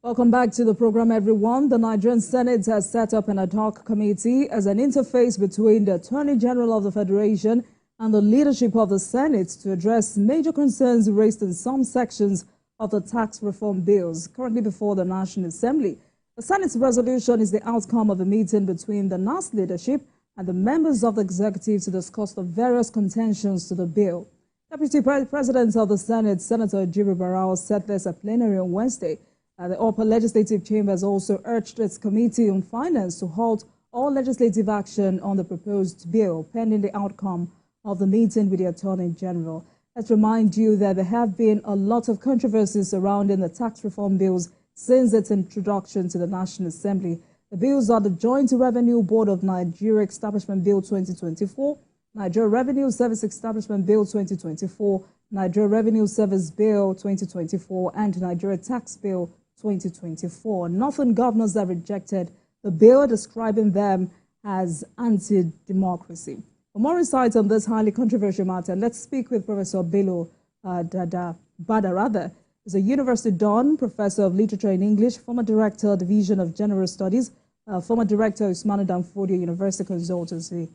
Welcome back to the program, everyone. The Nigerian Senate has set up an ad hoc committee as an interface between the Attorney General of the Federation and the leadership of the Senate to address major concerns raised in some sections of the tax reform bills currently before the National Assembly. The Senate's resolution is the outcome of a meeting between the NAS leadership and the members of the executive to discuss the various contentions to the bill. Deputy President of the Senate, Senator Jibril Barao, said this at plenary on Wednesday. The upper legislative chamber has also urged its committee on finance to halt all legislative action on the proposed bill pending the outcome of the meeting with the Attorney General. Let's remind you that there have been a lot of controversies surrounding the tax reform bills since its introduction to the National Assembly. The bills are the Joint Revenue Board of Nigeria Establishment Bill 2024, Nigeria Revenue Service Establishment Bill 2024, Nigeria Revenue Service Bill 2024, and Nigeria Tax Bill 2024. Northern governors have rejected the bill, describing them as anti-democracy. For more insights on this highly controversial matter, let's speak with Professor Bello Bada. He's a University Don, Professor of Literature in English, former Director, Division of General Studies, former Director of Usmanu Danfodio University Consultancy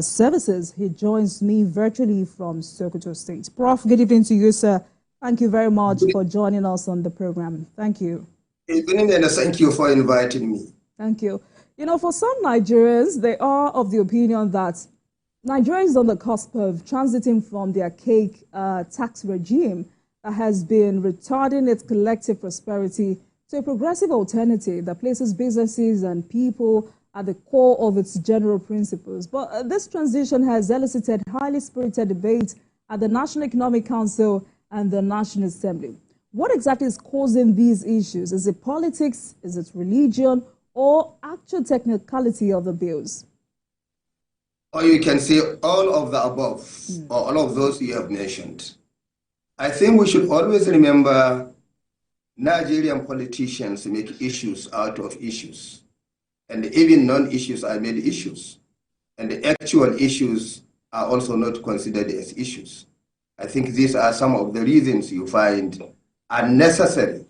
Services. He joins me virtually from Sokoto State. Prof, good evening to you, sir. Thank you very much for joining us on the program. Thank you. Good evening, and thank you for inviting me. Thank you. You know, for some Nigerians, they are of the opinion that Nigeria is on the cusp of transiting from the archaic tax regime that has been retarding its collective prosperity to a progressive alternative that places businesses and people at the core of its general principles. But this transition has elicited highly spirited debate at the National Economic Council and the National Assembly. What exactly is causing these issues? Is it politics, is it religion, or actual technicality of the bills? Or you can say all of the above, or all of those you have mentioned. I think we should always remember Nigerian politicians make issues out of issues. And even non-issues are made issues. And the actual issues are also not considered as issues. I think these are some of the reasons you find unnecessary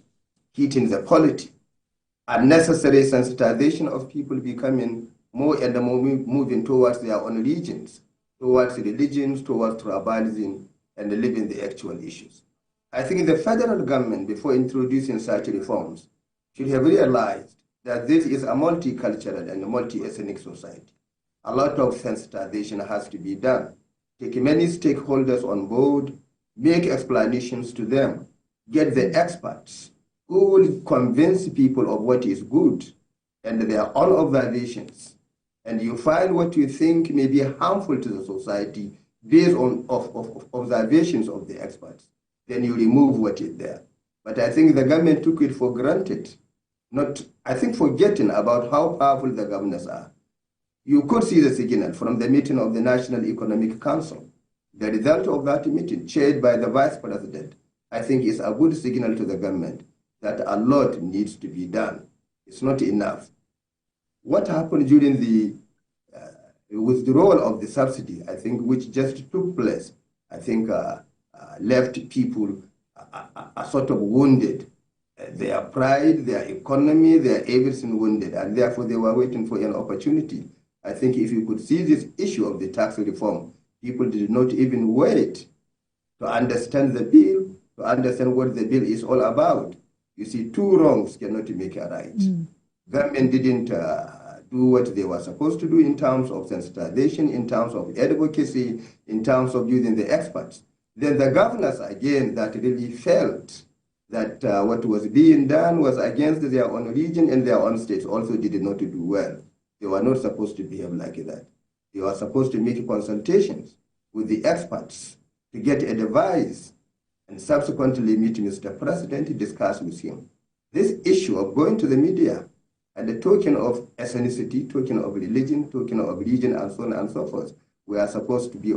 heating the polity, unnecessary sensitization of people becoming more and more moving towards their own regions, towards religions, towards tribalism, and living the actual issues. I think the federal government, before introducing such reforms, should have realized that this is a multicultural and multi-ethnic society. A lot of sensitization has to be done. Take many stakeholders on board, make explanations to them, get the experts who will convince people of what is good and their own observations. And you find what you think may be harmful to the society based on observations of the experts. Then you remove what is there. But I think the government took it for granted, forgetting about how powerful the governors are. You could see the signal from the meeting of the National Economic Council. The result of that meeting, chaired by the Vice President, I think is a good signal to the government that a lot needs to be done. It's not enough. What happened during the withdrawal of the subsidy, I think, which just took place, I think left people sort of wounded. Their pride, their economy, their everything wounded, and therefore they were waiting for an opportunity. I think if you could see this issue of the tax reform, people did not even wait to understand the bill, to understand what the bill is all about. You see, two wrongs cannot make a right. Government didn't do what they were supposed to do in terms of sensitization, in terms of advocacy, in terms of using the experts. Then the governors, again, that really felt that what was being done was against their own region and their own states also did not do well. They were not supposed to behave like that. They were supposed to make consultations with the experts to get advice and subsequently meet Mr. President to discuss with him. This issue of going to the media and the talking of ethnicity, talking of religion, talking of region, and so on and so forth, we are supposed to be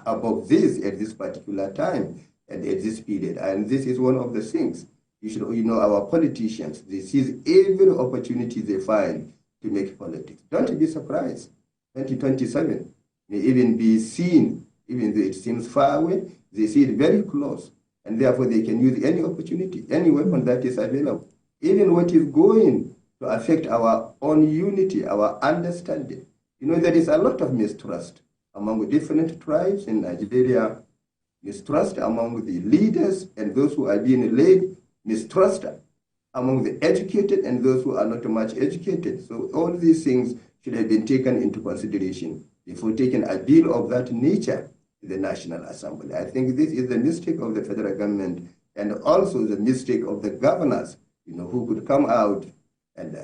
above this at this particular time and at this period. And this is one of the things. Our politicians, they seize every opportunity they find to make politics. Don't be surprised. 2027 may even be seen, even though it seems far away, they see it very close. And therefore they can use any opportunity, any weapon that is available. even what is going to affect our own unity, our understanding. You know, there is a lot of mistrust among different tribes in Nigeria, mistrust among the leaders and those who are being led, mistrust among the educated and those who are not much educated. So all these things should have been taken into consideration before taking a bill of that nature to the National Assembly. I think this is the mistake of the federal government and also the mistake of the governors, you know, who could come out and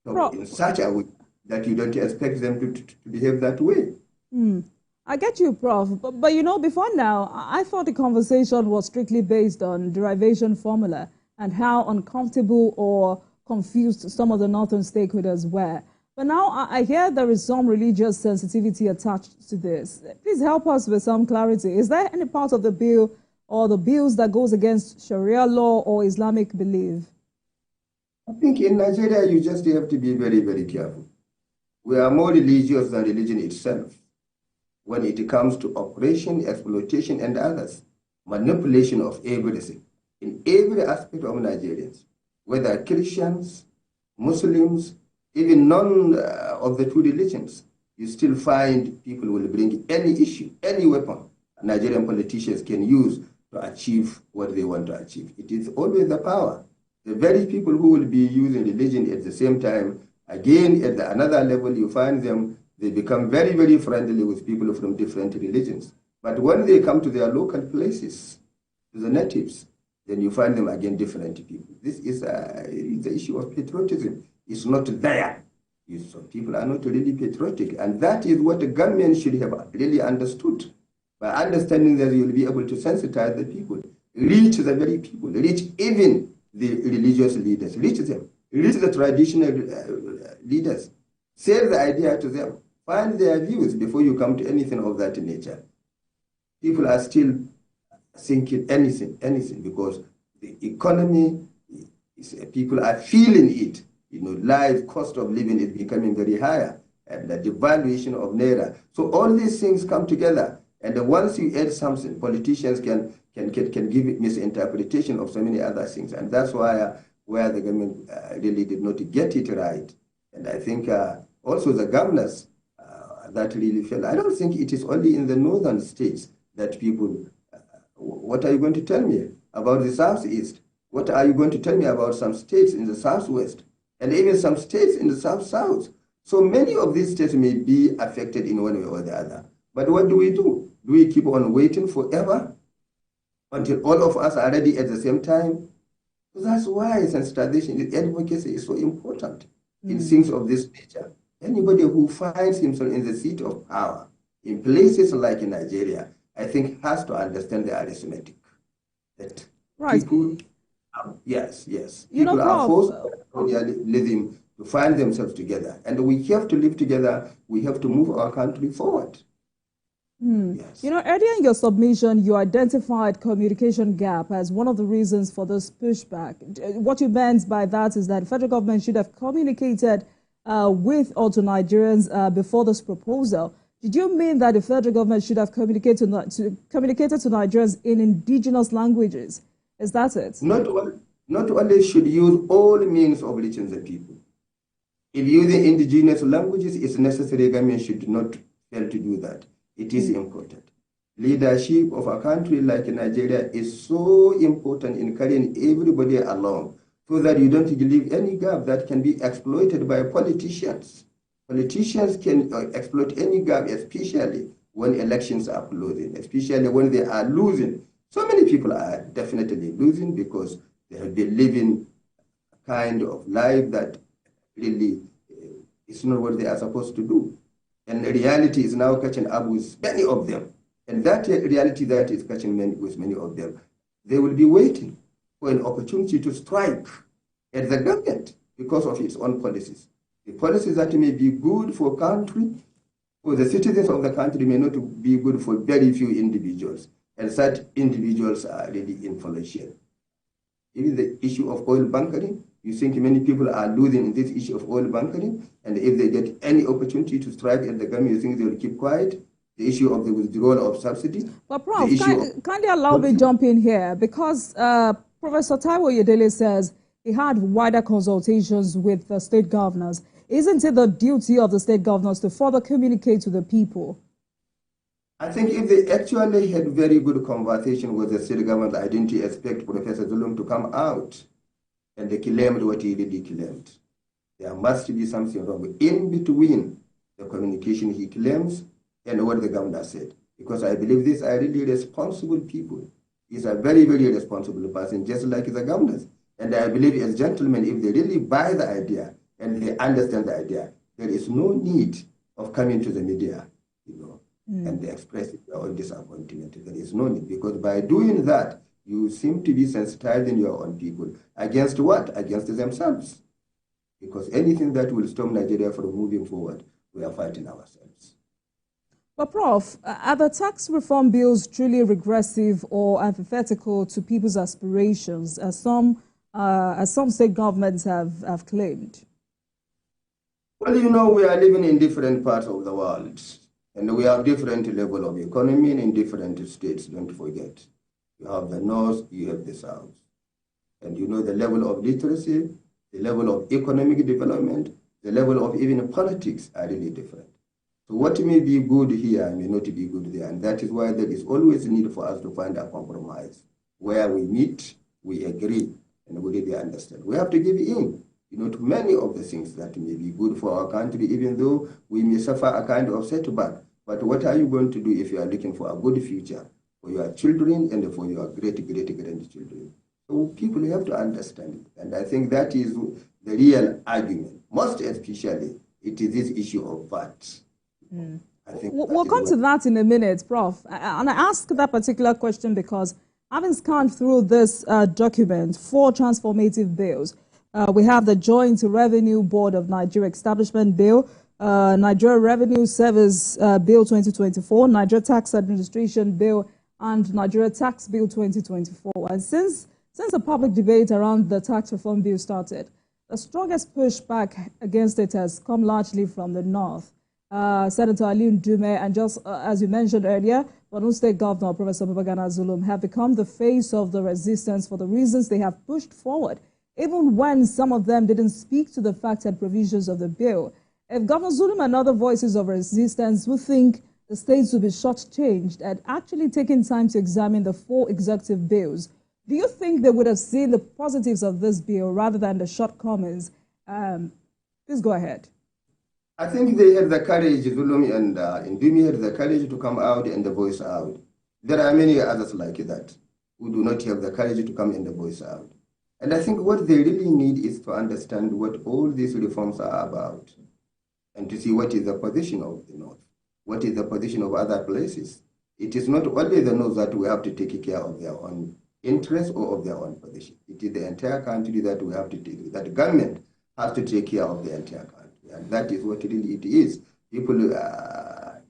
talk in such a way that you don't expect them to behave that way. I get you, Prof. But you know, before now, I thought the conversation was strictly based on derivation formula and how uncomfortable or confused some of the northern stakeholders were. But now I hear there is some religious sensitivity attached to this. Please help us with some clarity. Is there any part of the bill or the bills that goes against Sharia law or Islamic belief? I think in Nigeria, you just have to be very, very careful. We are more religious than religion itself when it comes to oppression, exploitation, and others, manipulation of everything, in every aspect of Nigerians, whether Christians, Muslims, even none of the two religions. You still find people will bring any issue, any weapon Nigerian politicians can use to achieve what they want to achieve. It is always the power. The very people who will be using religion at the same time, again, at another level, you find them, they become very, very friendly with people from different religions. But when they come to their local places, to the natives, then you find them again different people. This is the issue of patriotism. It's not there. Some people are not really patriotic. And that is what the government should have really understood. By understanding that, you'll be able to sensitize the people, reach the very people, reach even the religious leaders, reach them, reach the traditional leaders, sell the idea to them, find their views before you come to anything of that nature. People are still thinking anything, because the economy, people are feeling it. You know, life, cost of living is becoming very higher, and the devaluation of Naira. So all these things come together, and once you add something, politicians can give it misinterpretation of so many other things, and that's why where the government really did not get it right. And I think also the governors that really failed. I don't think it is only in the northern states that people. What are you going to tell me about the southeast? What are you going to tell me about some states in the southwest, and even some states in the south-south? So many of these states may be affected in one way or the other. But what do? Do we keep on waiting forever until all of us are ready at the same time? So that's why sensitization, advocacy is so important in things of this nature. Anybody who finds himself in the seat of power in places like in Nigeria, I think has to understand the arithmetic. That right. People, yes. People are forced by colonialism to find themselves together. And we have to live together. We have to move our country forward. Yes. You know, earlier in your submission, you identified communication gap as one of the reasons for this pushback. What you meant by that is that the federal government should have communicated with or to Nigerians before this proposal. Did you mean that the federal government should have communicated to Nigerians in indigenous languages? Is that it? Not only should use all means of reaching the people. If using indigenous languages is necessary, government should not fail to do that. It is important. Leadership of a country like Nigeria is so important in carrying everybody along so that you don't leave any gap that can be exploited by politicians. Politicians can exploit any gap, especially when elections are closing, especially when they are losing. So many people are definitely losing because they have been living a kind of life that really is not what they are supposed to do. And reality is now catching up with many of them. And that reality that is catching with many of them, they will be waiting for an opportunity to strike at the government because of its own policies. The policies that may be good for country, for the citizens of the country, may not be good for very few individuals. And such individuals are really influential. Even the issue of oil bunkering, you think many people are losing in this issue of oil bunkering, and if they get any opportunity to strike at the government, you think they will keep quiet? The issue of the withdrawal of subsidy. But Prof, kindly allow me to jump in here, because Professor Taiwo Yedele says he had wider consultations with the state governors. Isn't it the duty of the state governors to further communicate to the people? I think if they actually had very good conversation with the state government, I didn't expect Professor Zulum to come out and they claimed what he really claimed. There must be something wrong in between the communication he claims and what the governor said. Because I believe these are really responsible people. He's a very, very responsible person, just like the governors. And I believe as gentlemen, if they really buy the idea and they understand the idea, there is no need of coming to the media, and they express their own disappointment. There is no need, because by doing that, you seem to be sensitizing your own people. Against what? Against themselves. Because anything that will stop Nigeria from moving forward, we are fighting ourselves. But Prof, are the tax reform bills truly regressive or antithetical to people's aspirations, as some state governments have claimed? Well, we are living in different parts of the world, and we have different level of economy in different states, don't forget. You have the north, you have the south. And the level of literacy, the level of economic development, the level of even politics are really different. So what may be good here may not be good there, and that is why there is always a need for us to find a compromise where we meet, we agree, and we really understand. We have to give in, to many of the things that may be good for our country, even though we may suffer a kind of setback. But what are you going to do if you are looking for a good future for your children and for your great-grandchildren? So people have to understand it, and I think that is the real argument. Most especially, it is this issue of VAT. I think we'll come to that in a minute, Prof. And I ask that particular question because having scanned through this document, 4 transformative bills, we have the Joint Revenue Board of Nigeria Establishment Bill, Nigeria Revenue Service Bill 2024, Nigeria Tax Administration Bill, and Nigeria Tax Bill 2024. And since the public debate around the tax reform bill started, the strongest pushback against it has come largely from the north. Senator Ali Ndume and just as you mentioned earlier, Borno State Governor Professor Babagana Zulum have become the face of the resistance for the reasons they have pushed forward, even when some of them didn't speak to the facts and provisions of the bill. If Governor Zulum and other voices of resistance would think the states will be shortchanged and actually taking time to examine the 4 executive bills, do you think they would have seen the positives of this bill rather than the shortcomings? Please go ahead. I think they had the courage, Zulum and Ndumi had the courage to come out and voice out. There are many others like that who do not have the courage to come and voice out. And I think what they really need is to understand what all these reforms are about and to see what is the position of the North, what is the position of other places. It is not only the North that we have to take care of their own interests or of their own position. It is the entire country that we have to take, that the government has to take care of the entire country. And that is what really it is. People,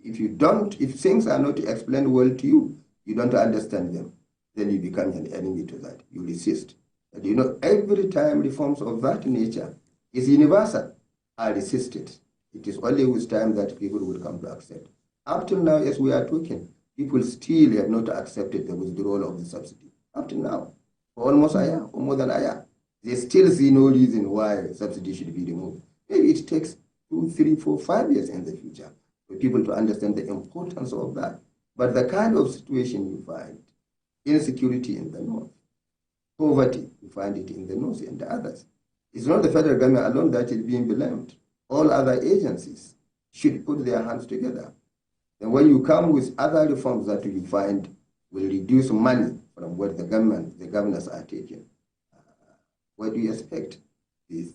if things are not explained well to you, you don't understand them, then you become an enemy to that. You resist. And every time reforms of that nature is universal, are resisted. It is only with time that people will come to accept. Up till now, as we are talking, people still have not accepted the withdrawal of the subsidy. Up till now, for almost a year, or more than a year. They still see no reason why subsidy should be removed. Maybe it takes 2, 3, 4, 5 years in the future for people to understand the importance of that. But the kind of situation you find, insecurity in the north, poverty, you find it in the north and the others. It's not the federal government alone that is being blamed. All other agencies should put their hands together. And when you come with other reforms that you find will reduce money from what the governors are taking, what do you expect? This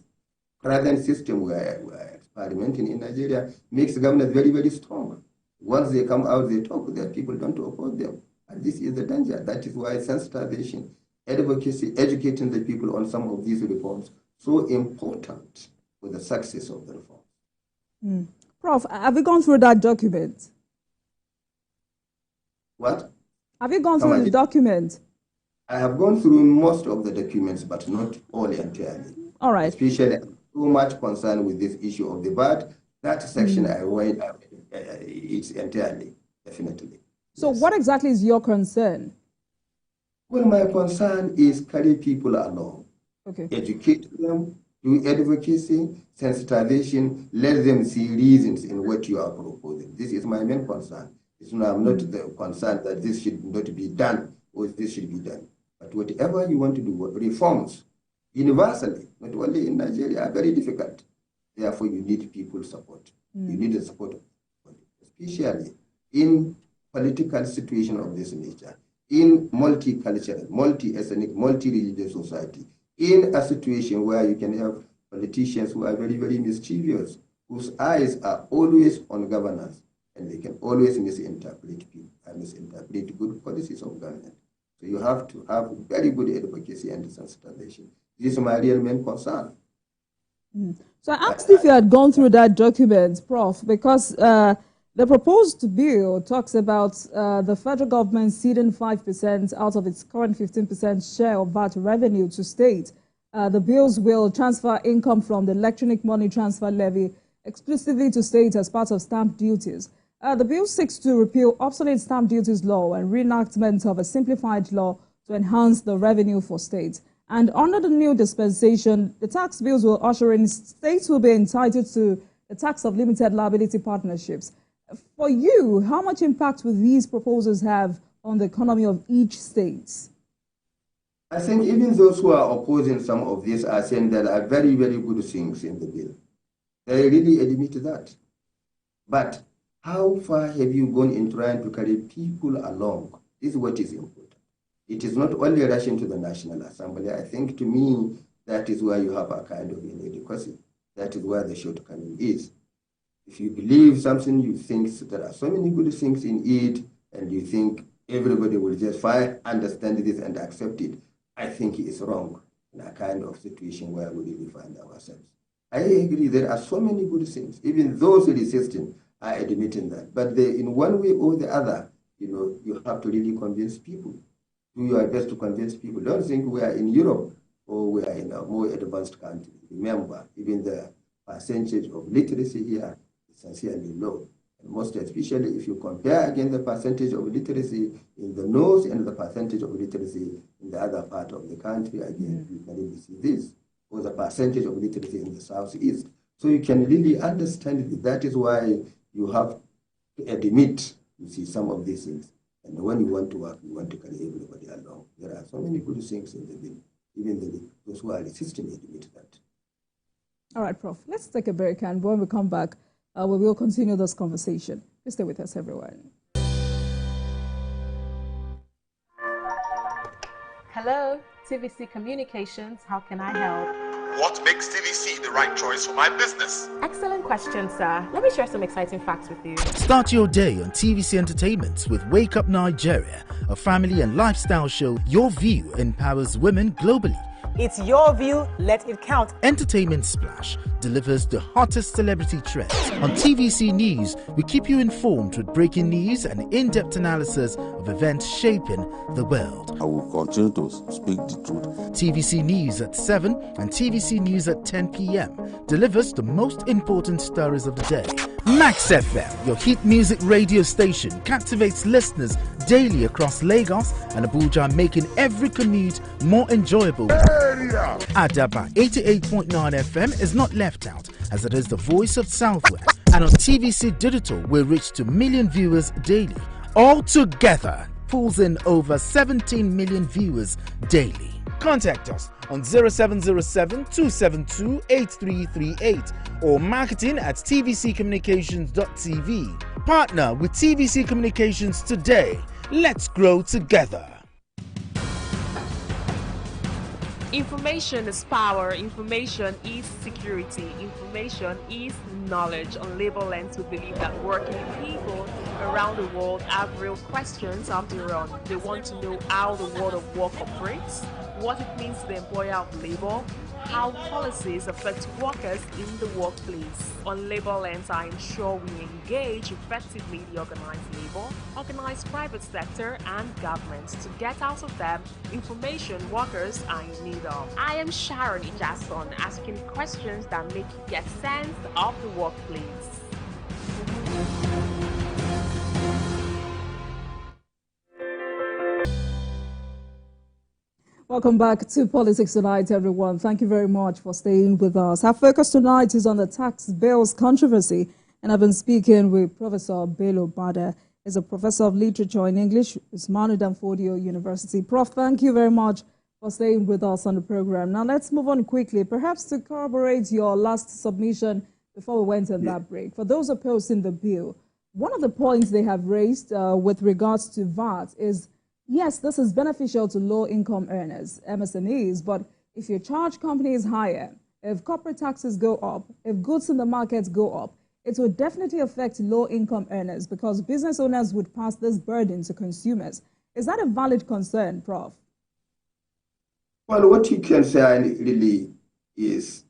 present system we are experimenting in Nigeria makes governors very, very strong. Once they come out, they talk, their people don't oppose them. And this is the danger. That is why sensitization, advocacy, educating the people on some of these reforms, so important for the success of the reform. Prof, have you gone through that document? What? Have you gone through the document? I have gone through most of the documents, but not all entirely. All right. Especially too much concern with this issue of the VAT. That section I went, it's entirely, definitely. So yes. What exactly is your concern? Well, my concern is carry people along. Okay. Educate them, do advocacy, sensitization, let them see reasons in what you are proposing. This is my main concern. I'm not concerned that this should not be done or this should be done. But whatever you want to do, reforms, universally, not only in Nigeria, are very difficult. Therefore, you need people's support. You need the support of everybody, especially in political situation of this nature, in multicultural, multi-ethnic, multi-religious society, in a situation where you can have politicians who are very, very mischievous, whose eyes are always on governance, and they can always misinterpret people and misinterpret good policies of government. So you have to have very good advocacy and sensitization. This is my real main concern. So I asked if you had gone through that document, Prof, because the proposed bill talks about the federal government ceding 5% out of its current 15% share of VAT revenue to state. The bills will transfer income from the electronic money transfer levy exclusively to states as part of stamp duties. The bill seeks to repeal obsolete stamp duties law and reenactment of a simplified law to enhance the revenue for states. And under the new dispensation, the tax bills will usher in states will be entitled to the tax of limited liability partnerships. For you, how much impact will these proposals have on the economy of each state? I think even those who are opposing some of these are saying there are very, very good things in the bill. They really admit that. But how far have you gone in trying to carry people along? This is what is important. It is not only rushing to the National Assembly. I think, to me, that is where you have a kind of inadequacy. That is where the shortcoming is. If you believe something, you think there are so many good things in it, and you think everybody will just understand this and accept it, I think it's wrong in a kind of situation where we really find ourselves. I agree there are so many good things. Even those resisting are admitting that. But in one way or the other, you have to really convince people. Do your best to convince people. Don't think we are in Europe or we are in a more advanced country. Remember, even the percentage of literacy here is sincerely low. And most especially if you compare again the percentage of literacy in the north and the percentage of literacy in the other part of the country, again, you can really see this, or the percentage of literacy in the southeast. So you can really understand it. That is why you have to admit, you see, some of these things. And when you want to work, you want to carry everybody along. There are so many good things in the bill. Even those who are resisting admit that. All right, Prof. Let's take a break, and when we come back, we will continue this conversation. Please stay with us, everyone. Hello, TVC Communications. How can I help? What makes TVC the right choice for my business? Excellent question, sir. Let me share some exciting facts with you. Start your day on TVC Entertainment with Wake Up Nigeria, a family and lifestyle show. Your view empowers women globally. It's your view, let it count. Entertainment Splash delivers the hottest celebrity trends. On TVC News, we keep you informed with breaking news and in-depth analysis of events shaping the world. I will continue to speak the truth. TVC News at 7 and TVC News at 10 p.m. delivers the most important stories of the day. Max FM, your hit music radio station, captivates listeners daily across Lagos and Abuja, making every commute more enjoyable. Adaba 88.9 FM is not left out, as it is the voice of Southwest. And on TVC Digital, we reach to million viewers daily. All together, pulls in over 17 million viewers daily. Contact us on 0707 272 8338 or marketing at tvccommunications.tv. Partner with TVC Communications today. Let's grow together. Information is power, information is security, information is knowledge. On Labor Lens, we believe that working people around the world have real questions of their own. They want to know how the world of work operates, what it means to the employer of labor, how policies affect workers in the workplace. On Labor Lens, I ensure we engage effectively the organized labor, organized private sector, and government to get out of them information workers are in need of. I am Sharon Ijason, asking questions that make you get sense of the workplace. Welcome back to Politics Tonight, everyone. Thank you very much for staying with us. Our focus tonight is on the tax bills controversy, and I've been speaking with Professor Bello Bada. He's a professor of literature in English at Manu Danfodio University. Prof, thank you very much for staying with us on the program. Now, let's move on quickly, perhaps to corroborate your last submission before we went on that break. For those opposing the bill, one of the points they have raised with regards to VAT is, yes, this is beneficial to low-income earners, MSMEs, but if you charge companies higher, if corporate taxes go up, if goods in the market go up, it will definitely affect low-income earners because business owners would pass this burden to consumers. Is that a valid concern, Prof? Well, what you can say really is,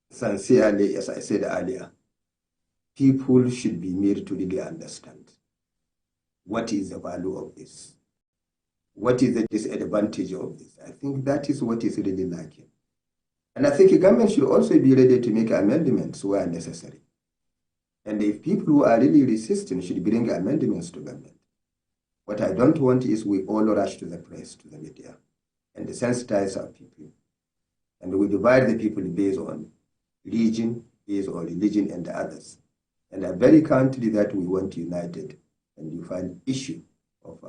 sincerely, as I said earlier, people should be made to really understand what is the value of this. What is the disadvantage of this? I think that is what is really lacking. And I think the government should also be ready to make amendments where necessary. And if people who are really resistant should bring amendments to government. What I don't want is we all rush to the press, to the media, and sensitize our people. And we divide the people based on region, based on religion and others. And a very country that we want united, and you find issue of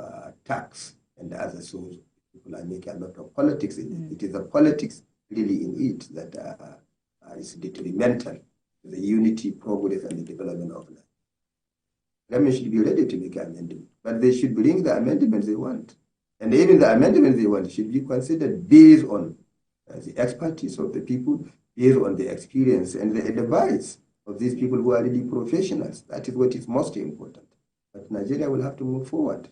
tax and other sources. People are making a lot of politics in it. It is the politics really in it that is detrimental to the unity, progress, and the development of life. Government should be ready to make amendments, but they should bring the amendments they want. And even the amendments they want should be considered based on the expertise of the people, based on the experience and the advice of these people who are really professionals. That is what is most important. But Nigeria will have to move forward.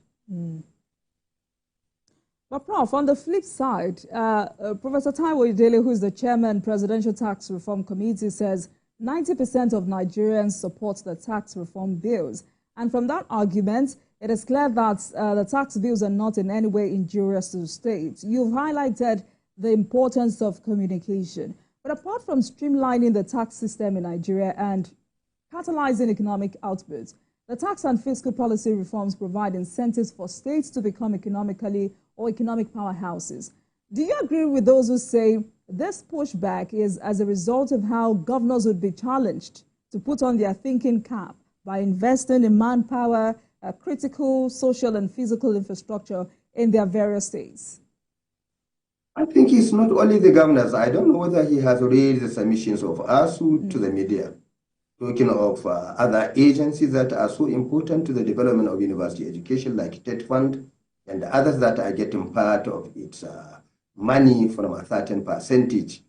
But Prof, on the flip side, Professor Taiwo Idele, who is the chairman, Presidential Tax Reform Committee, says 90% of Nigerians support the tax reform bills. And from that argument, it is clear that the tax bills are not in any way injurious to the state. You've highlighted the importance of communication. But apart from streamlining the tax system in Nigeria and catalyzing economic output, the tax and fiscal policy reforms provide incentives for states to become economically or economic powerhouses. Do you agree with those who say this pushback is as a result of how governors would be challenged to put on their thinking cap by investing in manpower, critical social and physical infrastructure in their various states? I think it's not only the governors. I don't know whether he has raised the submissions of ASU to the media, talking of other agencies that are so important to the development of university education, like TED Fund, and others that are getting part of its money from a certain percentage,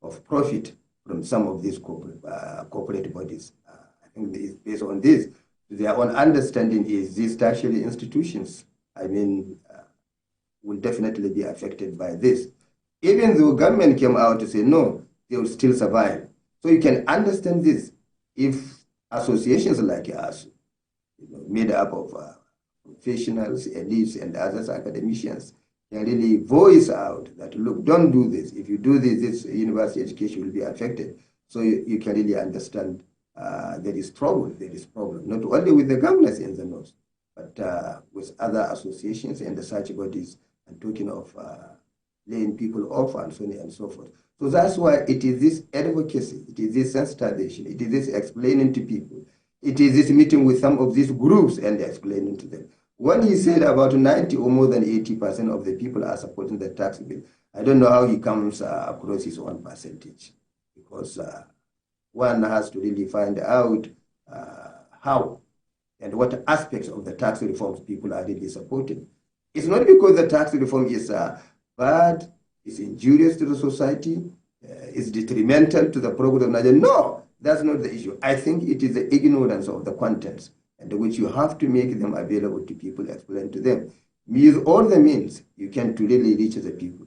of profit from some of these corporate bodies. I think it's based on this. Their own understanding is these tertiary institutions, will definitely be affected by this. Even though government came out to say, no, they will still survive. So you can understand this if associations like us, made up of professionals, elites, and others, academicians, can really voice out that, look, don't do this. If you do this, this university education will be affected. So you can really understand there is trouble, there is problem, not only with the governors in the north, but with other associations and such bodies, and talking of laying people off and so on and so forth. So that's why it is this advocacy, it is this sensitization, it is this explaining to people, it is this meeting with some of these groups and explaining to them. When he said about 90 or more than 80% of the people are supporting the tax bill, I don't know how he comes across his own percentage, because one has to really find out how and what aspects of the tax reforms people are really supporting. It's not because the tax reform is bad, is injurious to the society, is detrimental to the progress of Nigeria. No, that's not the issue. I think it is the ignorance of the contents, and which you have to make them available to people, explain to them. Use all the means you can to really reach the people.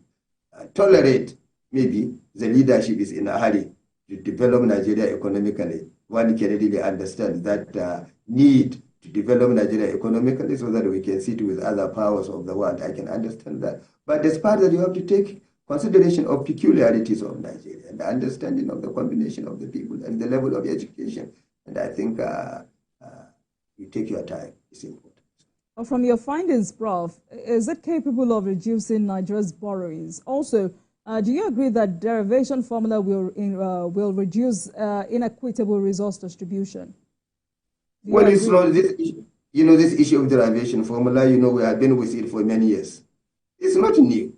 Tolerate, maybe the leadership is in a hurry to develop Nigeria economically. One can really understand that need to develop Nigeria economically so that we can sit with other powers of the world. I can understand that. But despite that, you have to take consideration of peculiarities of Nigeria and the understanding of the combination of the people and the level of education. And I think you take your time. It's important. From your findings, Prof, is it capable of reducing Nigeria's borrowings? Also, do you agree that derivation formula will reduce inequitable resource distribution? Well, it's not this issue. You know, this issue of derivation formula, you know, we have been with it for many years. It's not new.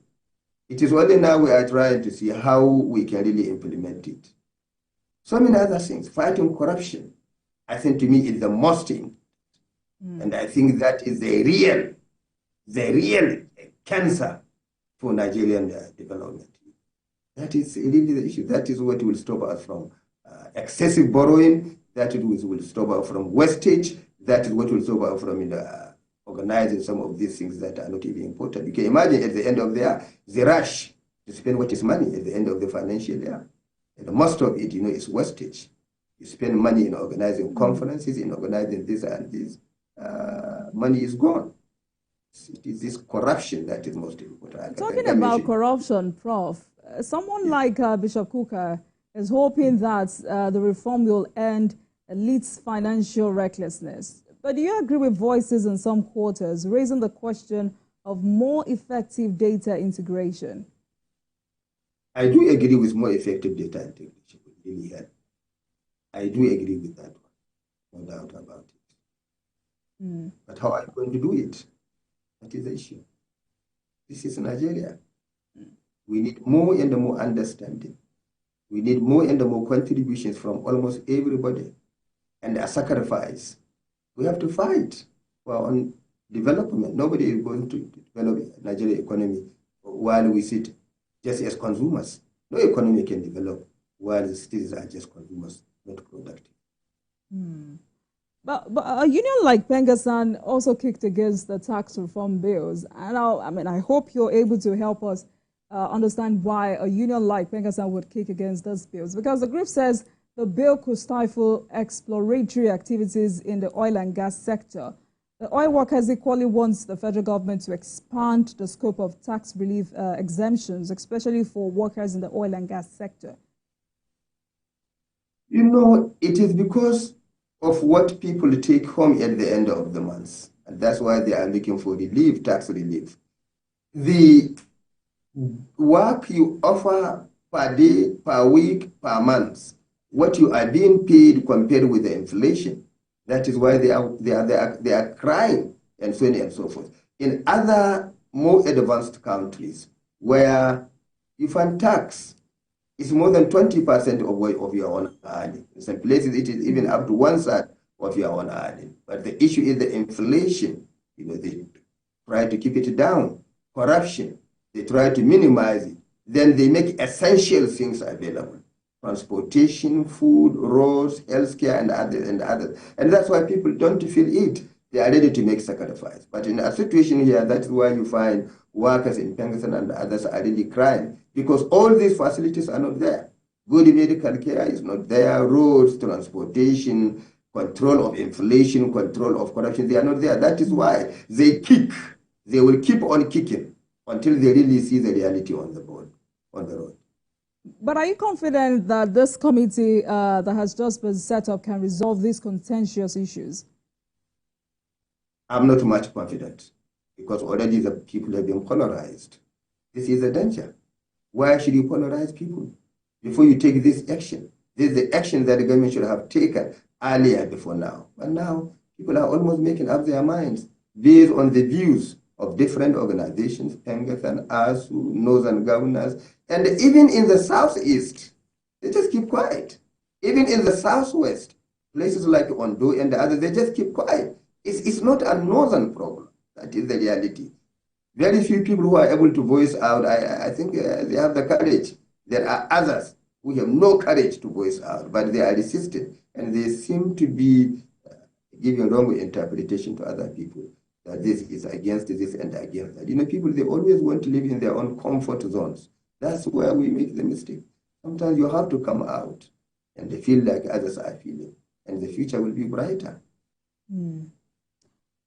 It is only now we are trying to see how we can really implement it. So many other things. Fighting corruption, I think to me is the most thing. And I think that is the real cancer for Nigerian development. That is really the issue. That is what will stop us from excessive borrowing. That will stop us from wastage. That is what will stop us from organizing some of these things that are not even important. You can imagine at the end of the year, the rush to spend what is money at the end of the financial year. And most of it, you know, is wastage. You spend money in organizing conferences, in organizing this and this. Money is gone. It is this corruption that is most important. Talking about corruption, Prof, someone like Bishop Kuka is hoping that the reform will end elite's financial recklessness. But do you agree with voices in some quarters raising the question of more effective data integration? I do agree with more effective data integration. It really help. I do agree with that one, no doubt about it. But how are you going to do it? That is the issue. This is Nigeria. We need more and more understanding. We need more and more contributions from almost everybody. And a sacrifice. We have to fight for our own development. Nobody is going to develop Nigerian economy while we sit just as consumers. No economy can develop while the citizens are just consumers, not productive. But a union like Pengasan also kicked against the tax reform bills. And I hope you're able to help us understand why a union like Pengasan would kick against those bills. Because the group says the bill could stifle exploratory activities in the oil and gas sector. The oil workers equally wants the federal government to expand the scope of tax relief exemptions, especially for workers in the oil and gas sector. You know, it is because of what people take home at the end of the month. And that's why they are looking for relief, tax relief. The work you offer per day, per week, per month, what you are being paid compared with the inflation, that is why they are crying and so on and so forth. In other more advanced countries where you find tax is more than 20% of your own earning. In some places, it is even up to 1/3 of your own earning. But the issue is the inflation. You know, they try to keep it down. Corruption, they try to minimize it. Then they make essential things available. Transportation, food, roads, healthcare, and others. And that's why people don't feel it. They are ready to make sacrifice. But in a situation here, that's why you find workers in Pengasan and others are really crying, because all these facilities are not there. Good medical care is not there. Roads, transportation, control of inflation, control of corruption, they are not there. That is why they kick. They will keep on kicking until they really see the reality on the board, on the road. But are you confident that this committee that has just been set up can resolve these contentious issues? I'm not much confident, because already the people have been polarized. This is a danger. Why should you polarize people before you take this action? This is the action that the government should have taken earlier before now. But now people are almost making up their minds based on the views of different organizations, Pengasan, ASU, Northern governors, and even in the Southeast, they just keep quiet. Even in the Southwest, places like Ondo and the others, they just keep quiet. It's not a northern problem. That is the reality. Very few people who are able to voice out, I think they have the courage. There are others who have no courage to voice out, but they are resisting. And they seem to be giving wrong interpretation to other people, that this is against this and against that. You know, people, they always want to live in their own comfort zones. That's where we make the mistake. Sometimes you have to come out and they feel like others are feeling, and the future will be brighter.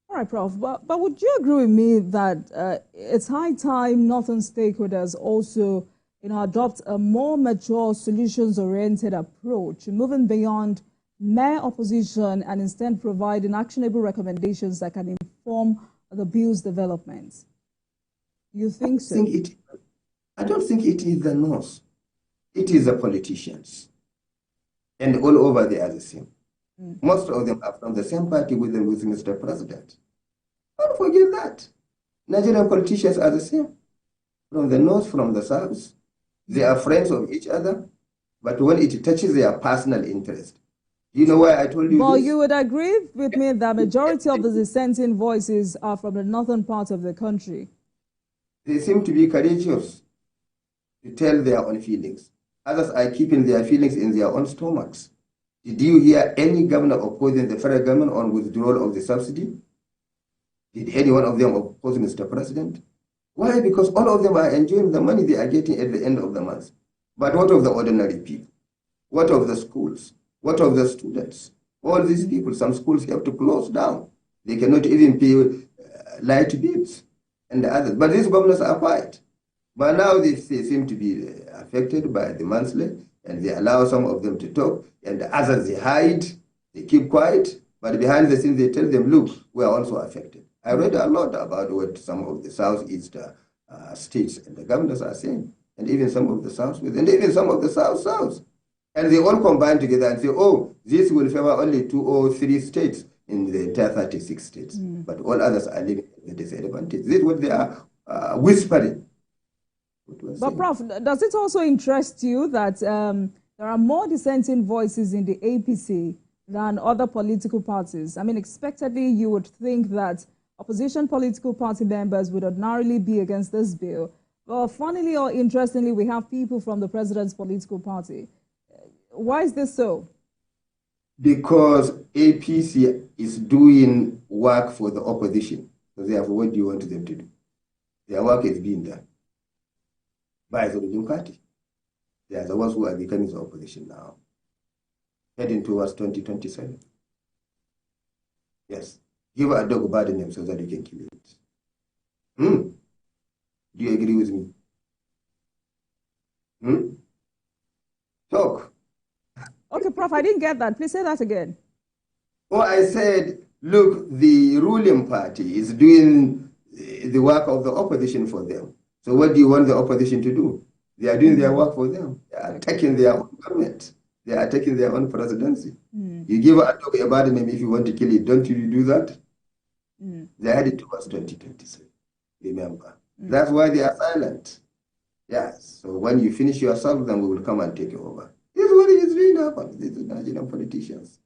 All right, Prof, but would you agree with me that it's high time northern stakeholders also, adopt a more mature, solutions-oriented approach, moving beyond mere opposition and instead providing actionable recommendations that can inform the bill's development? You think so? I don't think it is the North. It is the politicians. And all over they are the same. Most of them are from the same party with Mr. President. Don't forget that. Nigerian politicians are the same. From the North, from the South. They are friends of each other. But when it touches their personal interest, you know why I told you well, this? You would agree with me that majority of the dissenting voices are from the northern part of the country. They seem to be courageous to tell their own feelings. Others are keeping their feelings in their own stomachs. Did you hear any governor opposing the federal government on withdrawal of the subsidy? Did any one of them oppose Mr. President? Why? Because all of them are enjoying the money they are getting at the end of the month. But what of the ordinary people? What of the schools? What of the students? All these people, some schools have to close down. They cannot even pay light bills and the others. But these governors are quiet. But now they seem to be affected by the monthly, and they allow some of them to talk, and the others they hide, they keep quiet, but behind the scenes they tell them, look, we are also affected. I read a lot about what some of the Southeast states and the governors are saying, and even some of the Southwest, and even some of the South. And they all combine together and say, oh, this will favor only 2 or 3 states in the entire 36 states, but all others are living at the disadvantage. This is what they are whispering. But Prof, does it also interest you that there are more dissenting voices in the APC than other political parties? I mean, expectedly, you would think that opposition political party members would ordinarily be against this bill. Well, funnily or interestingly, we have people from the president's political party. Why is this so? Because APC is doing work for the opposition. So therefore, what do you want them to do? Their work is being done by the ruling party. They are the ones who are becoming the opposition now, heading towards 2027. Yes. Give a dog a bad name so that you can kill it. Do you agree with me? Talk. Okay, Prof, I didn't get that. Please say that again. Oh, I said, look, the ruling party is doing the work of the opposition for them. So what do you want the opposition to do? They are doing their work for them. They are attacking their own government. They are attacking their own presidency. You give a dog a bad name if you want to kill it. Don't you do that? They are headed towards 2027. Remember. That's why they are silent. Yes. So when you finish yourself, then we will come and take over. This is what is being happened. These are Nigerian politicians.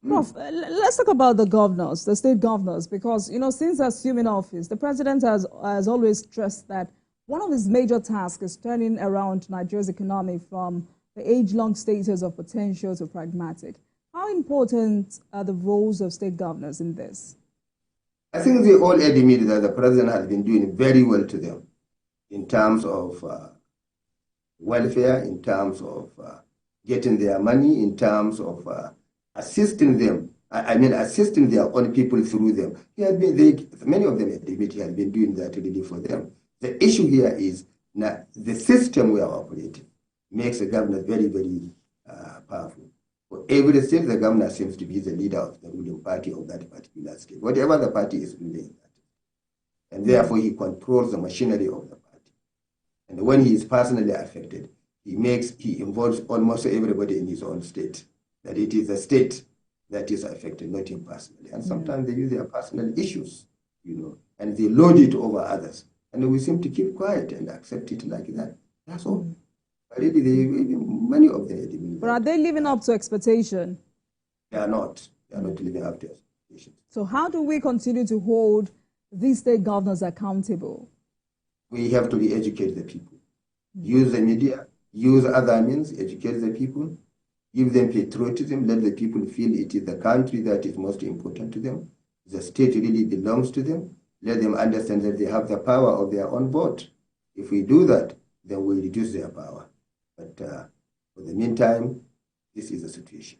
Prof, let's talk about the governors, the state governors, because, you know, since assuming office, the president has always stressed that one of his major tasks is turning around Nigeria's economy from the age-long status of potential to pragmatic. How important are the roles of state governors in this? I think they all admit that the president has been doing very well to them in terms of welfare, in terms of getting their money, in terms of assisting them. Assisting their own people through them. He has been, many of them admit he has been doing that really for them. The issue here is now the system we are operating makes the governor very, very powerful. For every state, the governor seems to be the leader of the ruling party of that particular state, whatever the party is ruling. And therefore, he controls the machinery of the party. And when he is personally affected, he involves almost everybody in his own state. That it is the state that is affected, not him personally. And sometimes they use their personal issues, and they load it over others. And we seem to keep quiet and accept it like that. That's all. Already, many of them. But are they living up to expectation? They are not. They are not living up to expectations. So how do we continue to hold these state governors accountable? We have to educate the people. Use the media, use other means, educate the people, give them patriotism, let the people feel it is the country that is most important to them. The state really belongs to them. Let them understand that they have the power of their own vote. If we do that, then we reduce their power. But for the meantime, this is the situation.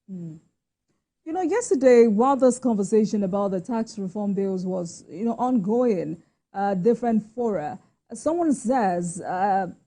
You know, yesterday, while this conversation about the tax reform bills was, ongoing, different fora, someone says,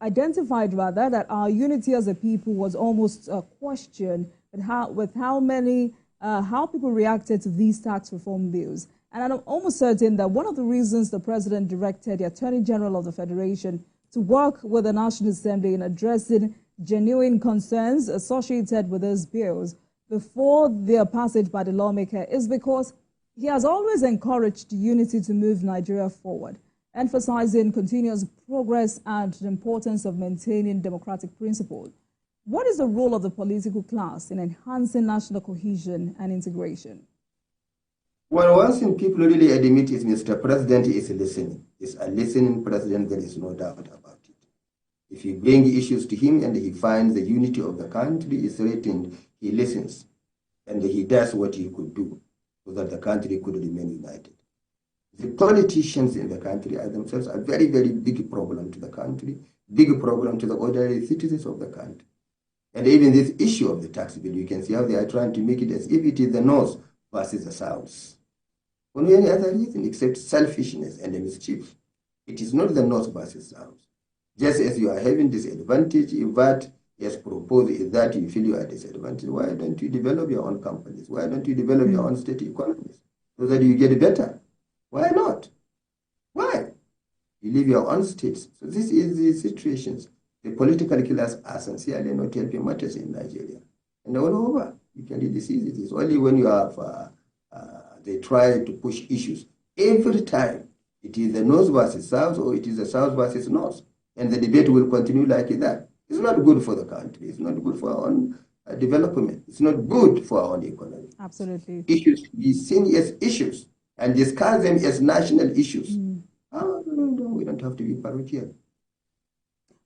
identified rather, that our unity as a people was almost questioned with how people reacted to these tax reform bills. And I'm almost certain that one of the reasons the president directed the Attorney General of the Federation to work with the National Assembly in addressing genuine concerns associated with these bills before their passage by the lawmaker is because he has always encouraged unity to move Nigeria forward, emphasizing continuous progress and the importance of maintaining democratic principles. What is the role of the political class in enhancing national cohesion and integration? Well, one thing people really admit is Mr. President is listening. He's a listening president, there is no doubt about it. If you bring issues to him and he finds the unity of the country is threatened, he listens and he does what he could do so that the country could remain united. The politicians in the country are themselves a very, very big problem to the country, big problem to the ordinary citizens of the country. And even this issue of the tax bill, you can see how they are trying to make it as if it is the North versus the South. For no any other reason except selfishness and mischief. It is not the North versus South. Just as you are having disadvantage, if that is proposed is that you feel you are disadvantaged, why don't you develop your own companies? Why don't you develop your own state economies so that you get better? Why not? Why? You live your own states. So this is the situations. The political killers are sincerely not helping matters in Nigeria. And all over, you can really see it. It's only when you have they try to push issues. Every time, it is the North versus South or it is the South versus North. And the debate will continue like that. It's not good for the country. It's not good for our own development. It's not good for our own economy. Absolutely. Issues to be seen as issues and discuss them as national issues. Oh, no, we don't have to be parochial.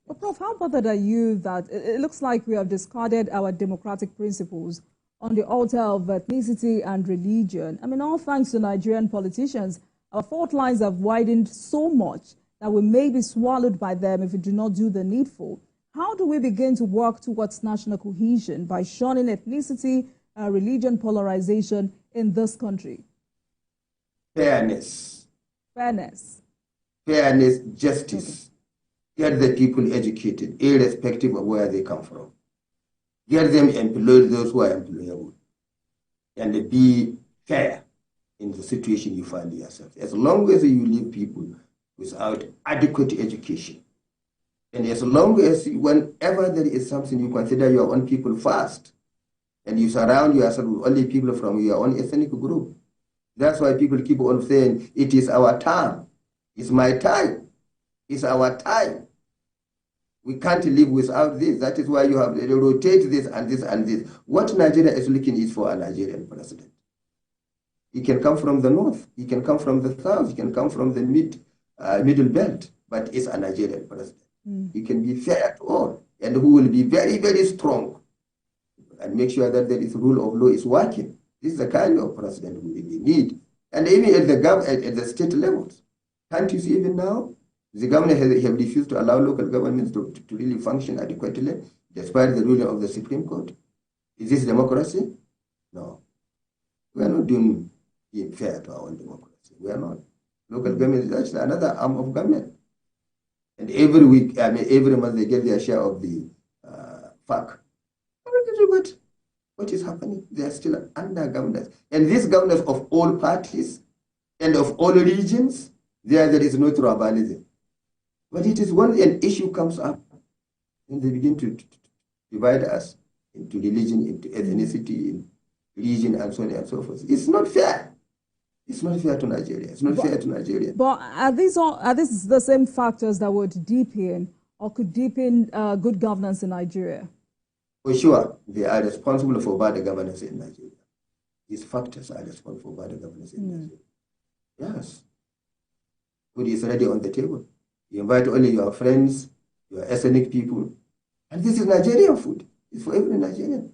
But Prof, how bothered are you that it looks like we have discarded our democratic principles on the altar of ethnicity and religion? I mean, all thanks to Nigerian politicians, our fault lines have widened so much that we may be swallowed by them if we do not do the needful. How do we begin to work towards national cohesion by shunning ethnicity, religion polarization in this country? Fairness. Fairness. Fairness, justice. Get the people educated, irrespective of where they come from. Get them employed, those who are employable. And be fair in the situation you find yourself. As long as you leave people without adequate education, and as long as whenever there is something you consider your own people first, and you surround yourself with only people from your own ethnic group, that's why people keep on saying, it is our time, it's my time, it's our time. We can't live without this. That is why you have to rotate this and this and this. What Nigeria is looking is for a Nigerian president. He can come from the north, he can come from the south, he can come from the middle belt, but it's a Nigerian president. He can be fair to all, and who will be very, very strong and make sure that there is rule of law is working. This is the kind of president we really need. And even at the state levels, can't you see even now? The government have refused to allow local governments to really function adequately, despite the ruling of the Supreme Court. Is this democracy? No. We are not being fair to our own democracy. We are not. Local government is actually another arm of government. And every week, every month, they get their share of the FAC. But what is happening? They are still under governance. And this governance of all parties and of all regions, there is no tribalism. But it is when an issue comes up, and they begin to divide us into religion, into ethnicity, in region, and so on and so forth. It's not fair. It's not fair to Nigeria. It's not fair to Nigeria. But are these the same factors that would deepen or could deepen good governance in Nigeria? For sure, they are responsible for bad governance in Nigeria. These factors are responsible for bad governance in Nigeria. Yes. Food is already on the table. You invite only your friends, your ethnic people. And this is Nigerian food. It's for every Nigerian.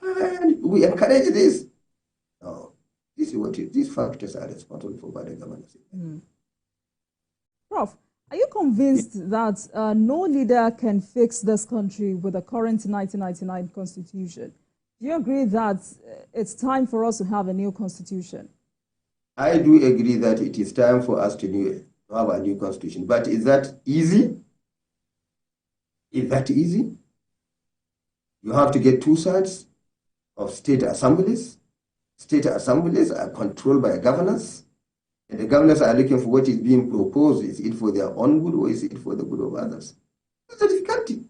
And we encourage this. No. This is what these factors are responsible for bad governance. Prof, are you convinced that no leader can fix this country with the current 1999 constitution? Do you agree that it's time for us to have a new constitution? I do agree that it is time for us to have a new constitution. But is that easy? Is that easy? You have to get 2/3 of state assemblies. State assemblies are controlled by governors, and the governors are looking for what is being proposed. Is it for their own good or is it for the good of others? That's the difficulty.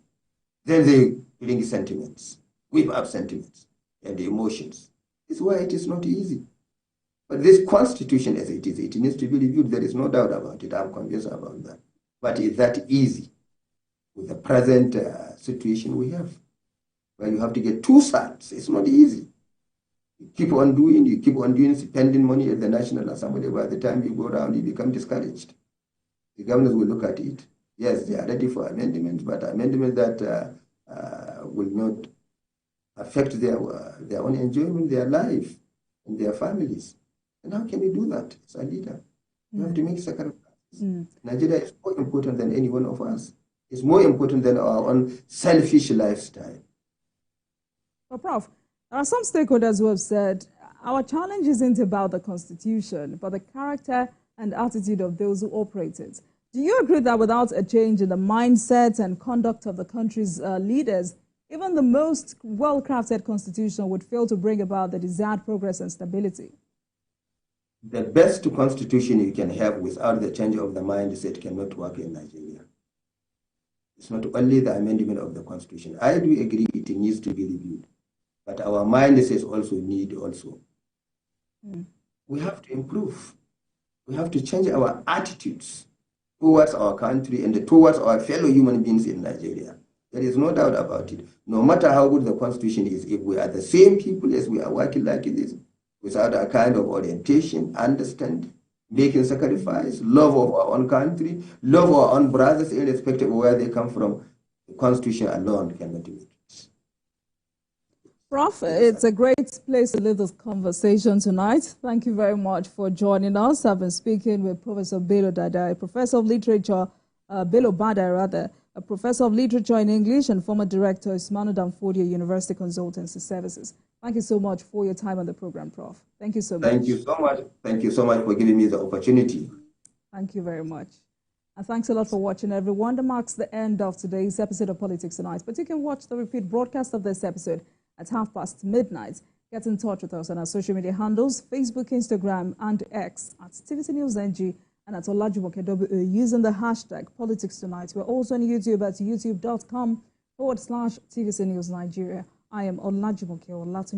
Then they bring sentiments, whip up sentiments and emotions. This is why it is not easy. But this constitution as it is, it needs to be reviewed. There is no doubt about it. I'm convinced about that. But is that easy with the present situation we have? Where you have to get two sides. It's not easy. You keep on doing, spending money at the National Assembly. By the time you go around, you become discouraged. The governors will look at it. Yes, they are ready for amendments, but amendments that will not affect their own enjoyment, their life, and their families. And how can you do that as a leader? You have to make sacrifices. Nigeria is more important than any one of us. It's more important than our own selfish lifestyle. Well, Prof, there are some stakeholders who have said our challenge isn't about the Constitution, but the character and attitude of those who operate it. Do you agree that without a change in the mindset and conduct of the country's leaders, even the most well-crafted constitution would fail to bring about the desired progress and stability? The best constitution you can have without the change of the mindset cannot work in Nigeria. It's not only the amendment of the constitution. I do agree it needs to be reviewed, but our mindsets also need also. We have to improve. We have to change our attitudes towards our country and towards our fellow human beings in Nigeria. There is no doubt about it. No matter how good the constitution is, if we are the same people as we are working like this, without a kind of orientation, understanding, making sacrifice, love of our own country, love of our own brothers, irrespective of where they come from, the constitution alone cannot do it. Prof, it's a great place to leave this conversation tonight. Thank you very much for joining us. I've been speaking with Professor Bello Dada, a professor of literature, Bello Bada rather, a professor of literature in English and former director of Ismanu Danfodio University Consultancy Services. Thank you so much for your time on the program, Prof. Thank you so much. Thank you so much. Thank you so much for giving me the opportunity. Thank you very much. And thanks a lot for watching, everyone. That marks the end of today's episode of Politics Tonight. But you can watch the repeat broadcast of this episode at midnight. Get in touch with us on our social media handles, Facebook, Instagram, and X at TVC News NG and at Olajumoke using the hashtag Politics Tonight. We're also on YouTube at youtube.com/TVC News Nigeria. I am Olajumoke Olatunji.